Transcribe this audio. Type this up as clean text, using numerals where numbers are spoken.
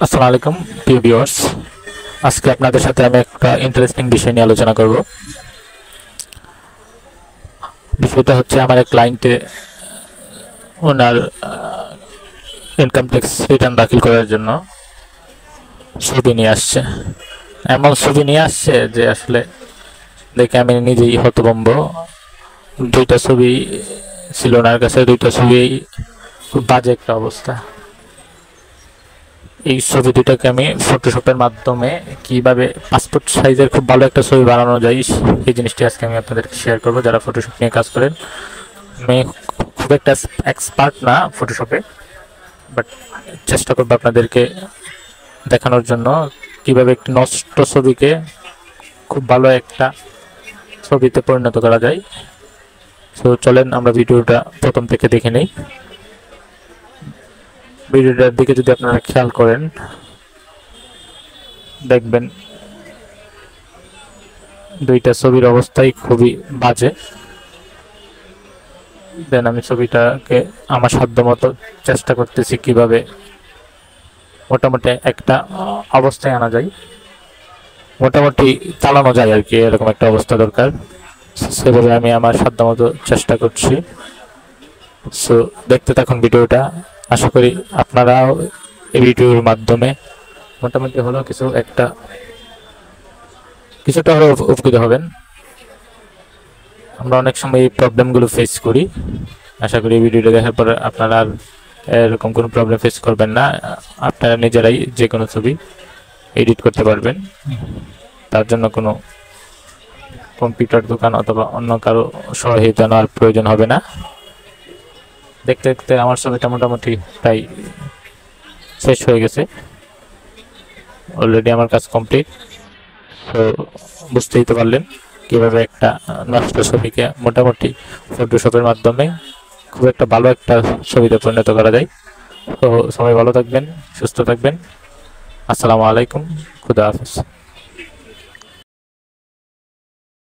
আসসালামু আলাইকুম প্রিয় ভিউয়ার্স। আজকে আপনাদের সাথে আমি একটা ইন্টারেস্টিং বিষয় নিয়ে আলোচনা করব। বিষয়টা হচ্ছে আমার এক ক্লায়েন্টে ওনার ইনকাম ট্যাক্স রিটার্ন দাখিল করার জন্য ছবি নিয়ে আসছে। এমন ছবি নিয়ে আসছে যে আসলে দেখে আমি নিজেই হতভম্ব। দুইটা ছবি ছিল ওনার কাছে, দুইটা ছবি খুব বাজে একটা অবস্থা। এই ছবি দুটাকে আমি ফটোশপের মাধ্যমে কিভাবে পাসপোর্ট সাইজের খুব ভালো একটা ছবি বানানো যায় এই জিনিসটি আজকে আমি আপনাদেরকে শেয়ার করব। যারা ফটোশপ নিয়ে কাজ করেন, আমি খুব একটা এক্সপার্ট না ফটোশপে, বাট চেষ্টা করবো আপনাদেরকে দেখানোর জন্য কিভাবে একটি নষ্ট ছবিকে খুব ভালো একটা ছবিতে পরিণত করা যায়। তো চলেন আমরা ভিডিওটা প্রথম থেকে দেখে নেই। ভিডিওটার দিকে যদি আপনারা খেয়াল করেন, দেখবেন দুইটা ছবির অবস্থাই খুবই বাজে। দেন আমি ছবিটাকে আমার সাধ্য মতো চেষ্টা করতেছি কিভাবে মোটামুটি একটা অবস্থায় আনা যায়, মোটামুটি চালানো যায় আর কি, এরকম একটা অবস্থা দরকার। সেভাবে আমি আমার সাধ্য মতো চেষ্টা করছি। সো দেখতে থাকুন ভিডিওটা। আশা করি আপনারাও এই ভিডিওর মাধ্যমে মোটামুটি হলেও কিছুটা হলেও উপকৃত হবেন। আমরা অনেক সময় এই প্রবলেমগুলো ফেস করি। আশা করি এই ভিডিওটা দেখার পর আপনারা আর এরকম কোনো প্রবলেম ফেস করবেন না। আপনারা নিজেরাই যে কোনো ছবি এডিট করতে পারবেন। তার জন্য কোনো কম্পিউটার দোকান অথবা অন্য কারো সহায়তা নেওয়ার প্রয়োজন হবে না। দেখতে দেখতে আমার ছবিটা মোটামুটি প্রায় শেষ হয়ে গেছে। অলরেডি আমার কাজ কমপ্লিট। তো বুঝতেই তো পারলেন কীভাবে একটা নষ্ট ছবিকে মোটামুটি ফটোশপের মাধ্যমে খুব একটা ভালো একটা ছবিতে পরিণত করা যায়। তো সবাই ভালো থাকবেন, সুস্থ থাকবেন। আসসালামু আলাইকুম, খুদা হাফেজ।